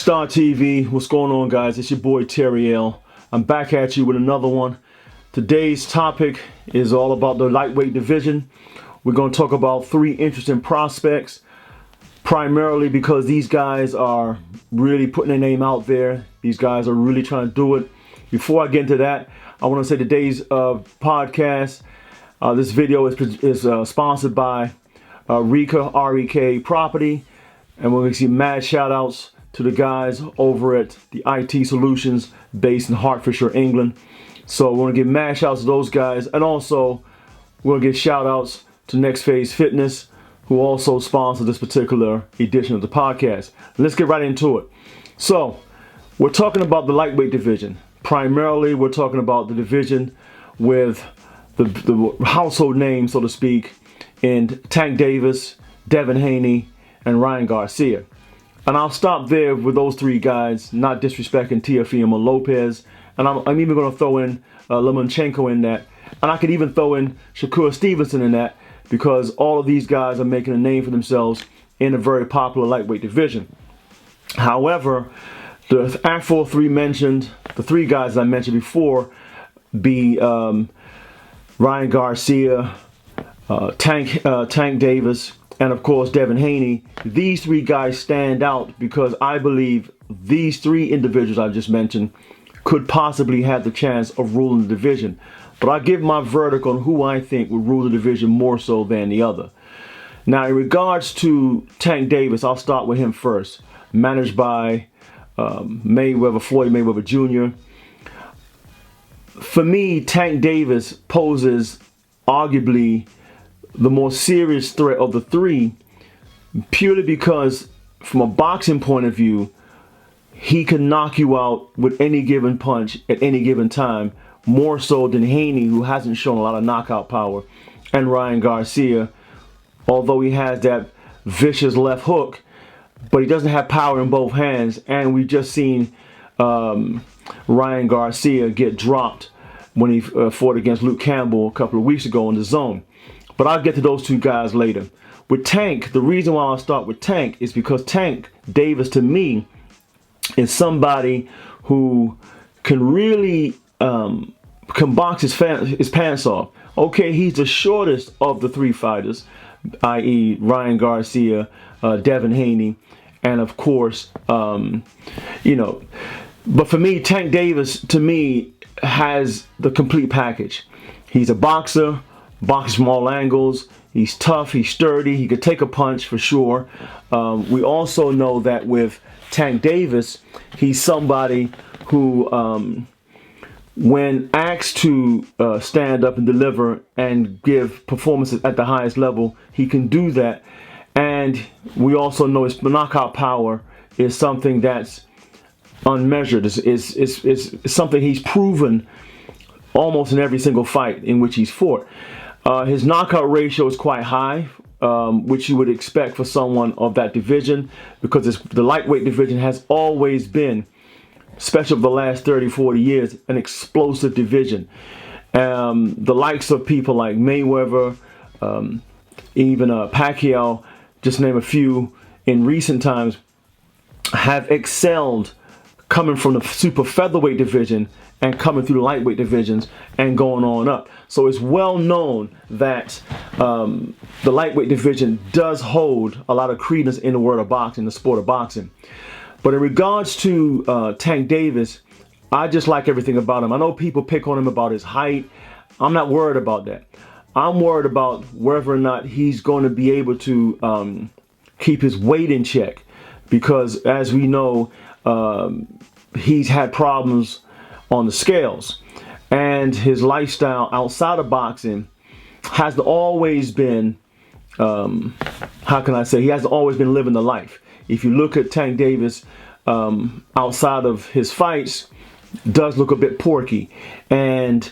Boxstar TV, what's going on, guys? It's your boy Terry L. I'm back at you with another one. Today's topic is all about the lightweight division. We're going to talk about three interesting prospects, primarily because these guys are really putting their name out there. These guys are really trying to do it. Before I get into that, I want to say today's podcast, this video is sponsored by REKA, R-E-K property, and we're going to see mad shout outs to the guys over at the IT Solutions based in Hertfordshire, England. So we're going to give mad shout outs to those guys, and also we're going to give shout outs to NXT Phase Fitness, who also sponsored this particular edition of the podcast. Let's get right into it. So we're talking about the lightweight division. Primarily, we're talking about the division with the household name, so to speak, in Tank Davis, Devin Haney, and Ryan Garcia. And I'll stop there with those three guys, not disrespecting Teofimo Lopez. And I'm even going to throw in Lomachenko in that. And I could even throw in Shakur Stevenson in that, because all of these guys are making a name for themselves in a very popular lightweight division. However, the actual the three guys I mentioned before, be Ryan Garcia, Tank Davis, and of course Devin Haney. These three guys stand out because I believe these three individuals I just mentioned could possibly have the chance of ruling the division. But I give my verdict on who I think would rule the division more so than the other. Now, in regards to Tank Davis, I'll start with him first. Managed by Floyd Mayweather Jr. For me, Tank Davis poses arguably the more serious threat of the three, purely because from a boxing point of view, he can knock you out with any given punch at any given time, more so than Haney, who hasn't shown a lot of knockout power, and Ryan Garcia, although he has that vicious left hook, but he doesn't have power in both hands. And we just seen Ryan Garcia get dropped when he fought against Luke Campbell a couple of weeks ago in the zone. But I'll get to those two guys later. With Tank, the reason why I'll start with Tank is because Tank Davis, to me, is somebody who can really can box his pants off. Okay, he's the shortest of the three fighters, i.e. Ryan Garcia, Devin Haney, and of course, but for me, Tank Davis, to me, has the complete package. He's a boxer, boxes from all angles. He's tough, he's sturdy, he could take a punch for sure. We also know that with Tank Davis, he's somebody who, when asked to stand up and deliver and give performances at the highest level, he can do that. And we also know his knockout power is something that's unmeasured. It's something he's proven almost in every single fight in which he's fought. His knockout ratio is quite high, which you would expect for someone of that division, because the lightweight division has always been, especially over the last 30-40 years, an explosive division. The likes of people like Mayweather, even Pacquiao, just to name a few, in recent times, have excelled coming from the super featherweight division and coming through the lightweight divisions and going on up. So it's well known that the lightweight division does hold a lot of credence in the world of boxing, the sport of boxing. But in regards to Tank Davis, I just like everything about him. I know people pick on him about his height. I'm not worried about that. I'm worried about whether or not he's going to be able to keep his weight in check, because as we know, he's had problems on the scales, and his lifestyle outside of boxing has always been, how can I say, he has always been living the life. If you look at Tank Davis outside of his fights, does look a bit porky, and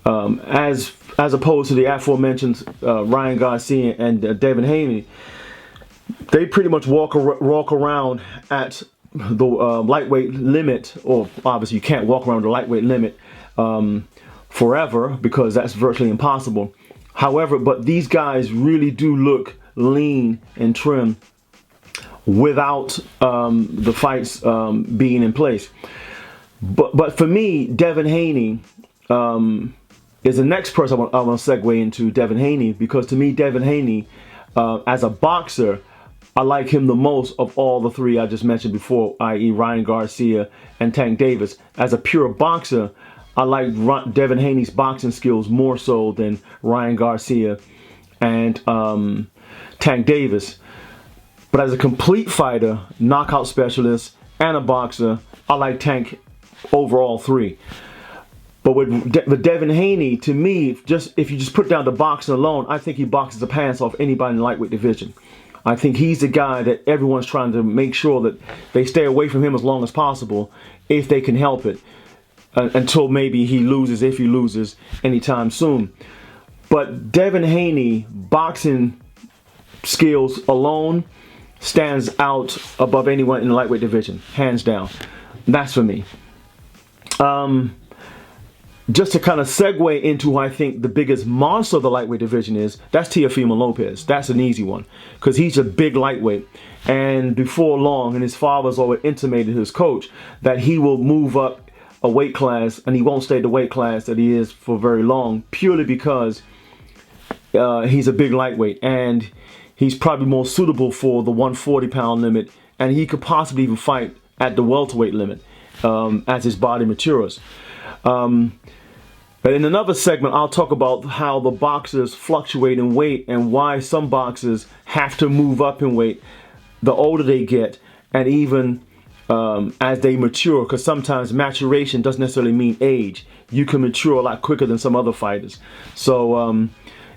as opposed to the aforementioned Ryan Garcia and Devin Haney, they pretty much walk around at the lightweight limit, or obviously you can't walk around the lightweight limit forever, because that's virtually impossible. However, but these guys really do look lean and trim without the fights being in place. But for me, Devin Haney is the next person I want to segue into, Devin Haney, because to me, Devin Haney, as a boxer, I like him the most of all the three I just mentioned before, i.e. Ryan Garcia and Tank Davis. As a pure boxer, I like Devin Haney's boxing skills more so than Ryan Garcia and Tank Davis. But as a complete fighter, knockout specialist, and a boxer, I like Tank over all three. But with Devin Haney, to me, if you just put down the boxing alone, I think he boxes the pants off anybody in the lightweight division. I think he's the guy that everyone's trying to make sure that they stay away from him as long as possible, if they can help it, until maybe he loses, if he loses, anytime soon. But Devin Haney, boxing skills alone, stands out above anyone in the lightweight division, hands down. That's for me. Just to kind of segue into who I think the biggest monster of the lightweight division is, that's Teofimo Lopez. That's an easy one, because he's a big lightweight. And before long, and his father's always intimated his coach that he will move up a weight class, and he won't stay the weight class that he is for very long, purely because he's a big lightweight, and he's probably more suitable for the 140-pound limit, and he could possibly even fight at the welterweight limit as his body matures. But in another segment, I'll talk about how the boxers fluctuate in weight and why some boxers have to move up in weight the older they get, and even as they mature, because sometimes maturation doesn't necessarily mean age. You can mature a lot quicker than some other fighters. So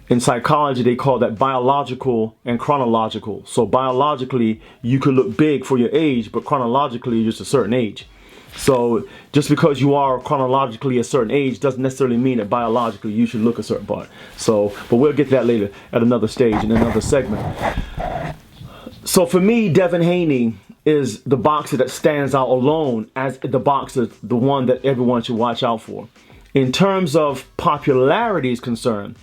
in psychology, they call that biological and chronological. So biologically, you could look big for your age, but chronologically, you're just a certain age. So just because you are chronologically a certain age doesn't necessarily mean that biologically you should look a certain part. So, but we'll get to that later at another stage in another segment. So for me, Devin Haney is the boxer that stands out alone as the boxer, the one that everyone should watch out for. In terms of popularity is concerned,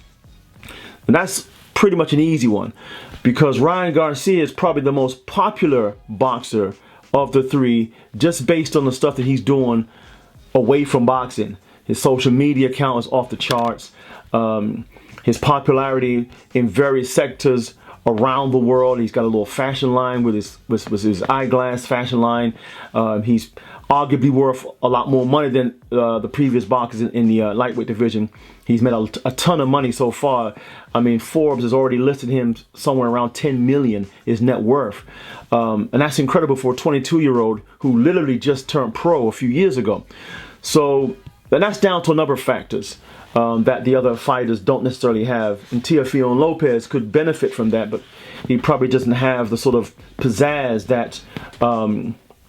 and that's pretty much an easy one, because Ryan Garcia is probably the most popular boxer of the three, just based on the stuff that he's doing away from boxing. His social media account is off the charts. His popularity in various sectors around the world. He's got a little fashion line with his eyeglass fashion line. He's arguably worth a lot more money than the previous boxers in the lightweight division. He's made a ton of money so far. I mean, Forbes has already listed him somewhere around 10 million, his net worth. And that's incredible for a 22-year-old who literally just turned pro a few years ago. So, and that's down to a number of factors that the other fighters don't necessarily have. And Teofimo Lopez could benefit from that, but he probably doesn't have the sort of pizzazz that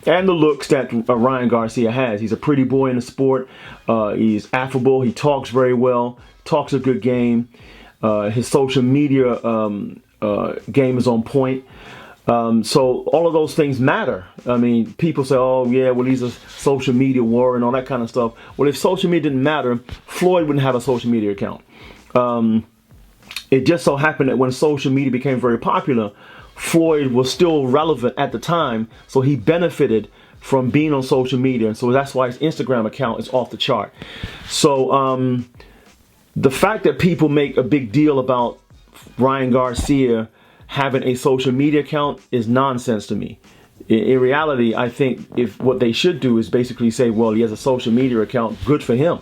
and the looks that Ryan Garcia has. He's a pretty boy in the sport. He's affable. He talks very well. Talks a good game. His social media game is on point. So all of those things matter. I mean, people say, oh yeah, well, he's a social media warrior and all that kind of stuff. Well, if social media didn't matter, Floyd wouldn't have a social media account. It just so happened that when social media became very popular, Floyd was still relevant at the time, so he benefited from being on social media, and so that's why his Instagram account is off the chart. So the fact that people make a big deal about Ryan Garcia having a social media account is nonsense to me. In reality, I think if what they should do is basically say, well, he has a social media account, good for him,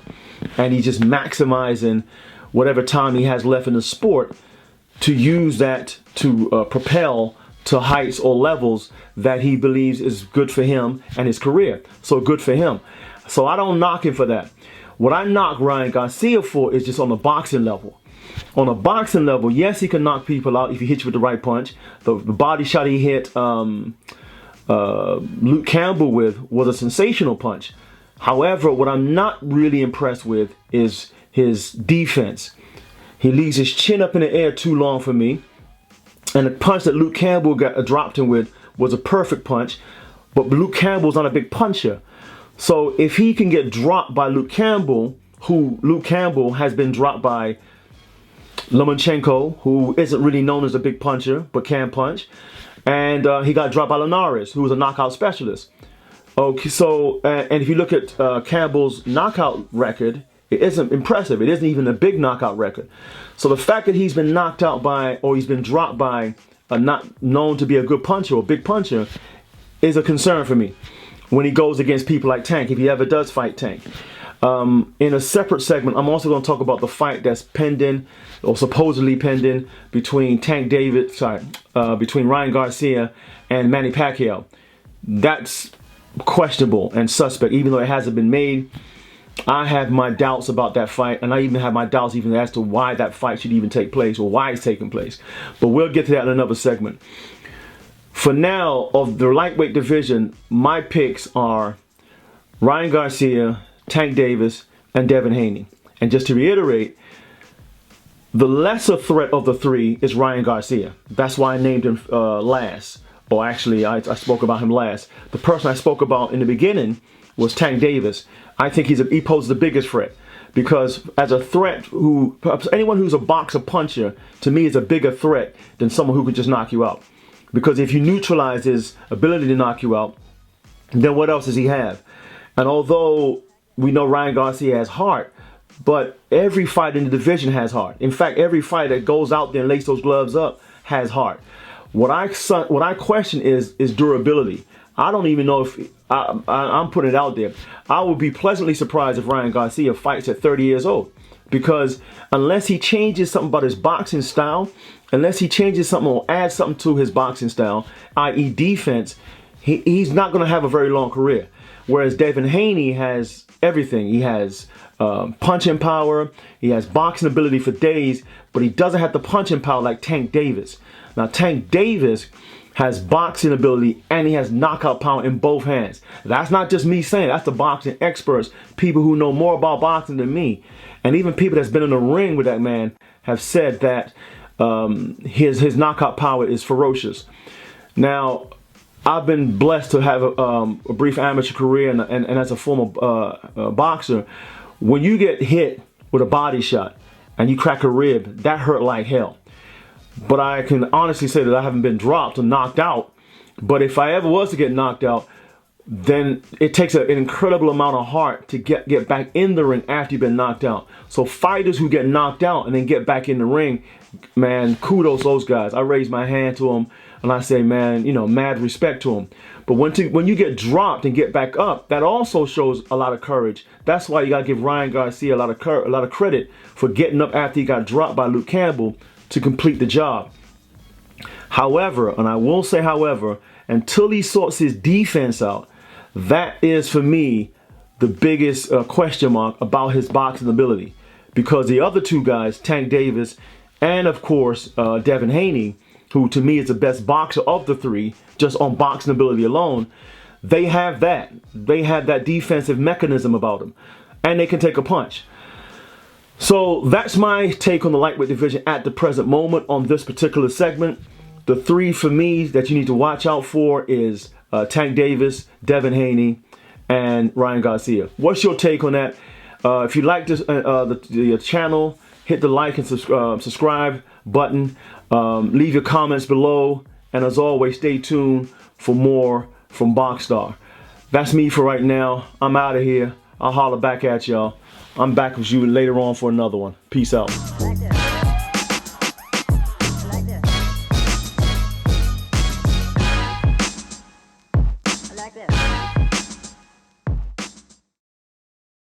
and he's just maximizing whatever time he has left in the sport to use that to propel to heights or levels that he believes is good for him and his career. So good for him. So I don't knock him for that. What I knock Ryan Garcia for is just on the boxing level. On a boxing level, yes, he can knock people out if he hits you with the right punch. The body shot he hit Luke Campbell with was a sensational punch. However, what I'm not really impressed with is his defense. He leaves his chin up in the air too long for me. And the punch that Luke Campbell dropped him with was a perfect punch. But Luke Campbell's not a big puncher. So if he can get dropped by Luke Campbell, who Luke Campbell has been dropped by Lomachenko, who isn't really known as a big puncher, but can punch. And he got dropped by Linares, who was a knockout specialist. Okay, so, and if you look at Campbell's knockout record, it isn't impressive. It isn't even a big knockout record. So the fact that he's been knocked out by, or he's been dropped by a not known to be a good puncher or big puncher is a concern for me when he goes against people like Tank, if he ever does fight Tank. In a separate segment, I'm also going to talk about the fight that's pending, or supposedly pending, between between Ryan Garcia and Manny Pacquiao. That's questionable and suspect, even though it hasn't been made. I have my doubts about that fight, and I even have my doubts even as to why that fight should even take place, or why it's taking place. But we'll get to that in another segment. For now, of the lightweight division, my picks are Ryan Garcia, Tank Davis, and Devin Haney. And just to reiterate, the lesser threat of the three is Ryan Garcia. That's why I named him last. Or actually, I spoke about him last. The person I spoke about in the beginning was Tank Davis. I think he poses the biggest threat. Because as a threat, anyone who's a boxer puncher, to me, is a bigger threat than someone who could just knock you out. Because if you neutralize his ability to knock you out, then what else does he have? And although we know Ryan Garcia has heart, but every fight in the division has heart. In fact, every fighter that goes out there and lays those gloves up has heart. What I question is durability. I don't even know if I'm putting it out there. I would be pleasantly surprised if Ryan Garcia fights at 30 years old, because unless he changes something about his boxing style, unless he changes something or adds something to his boxing style, i.e. defense, he's not going to have a very long career. Whereas Devin Haney has everything. He has punching power, he has boxing ability for days, but he doesn't have the punching power like Tank Davis. Now, Tank Davis has boxing ability and he has knockout power in both hands. That's not just me saying, that's the boxing experts, people who know more about boxing than me. And even people that's been in the ring with that man have said that his knockout power is ferocious. Now, I've been blessed to have a brief amateur career and as a former boxer. When you get hit with a body shot and you crack a rib, that hurt like hell. But I can honestly say that I haven't been dropped or knocked out. But if I ever was to get knocked out, then it takes an incredible amount of heart to get back in the ring after you've been knocked out. So fighters who get knocked out and then get back in the ring, man, kudos to those guys. I raise my hand to them and I say, man, you know, mad respect to them. But when you get dropped and get back up, that also shows a lot of courage. That's why you gotta give Ryan Garcia a lot of credit for getting up after he got dropped by Luke Campbell to complete the job. However, and I will say however, until he sorts his defense out, that is for me the biggest question mark about his boxing ability. Because the other two guys, Tank Davis and of course Devin Haney, who to me is the best boxer of the three, just on boxing ability alone, they have that. They have that defensive mechanism about them. And they can take a punch. So that's my take on the lightweight division at the present moment on this particular segment. The three for me that you need to watch out for is Tank Davis, Devin Haney, and Ryan Garcia. What's your take on that? If you like this, the channel, hit the like and subscribe button. Leave your comments below. And as always, stay tuned for more from Boxstar. That's me for right now. I'm out of here. I'll holler back at y'all. I'm back with you later on for another one. Peace out.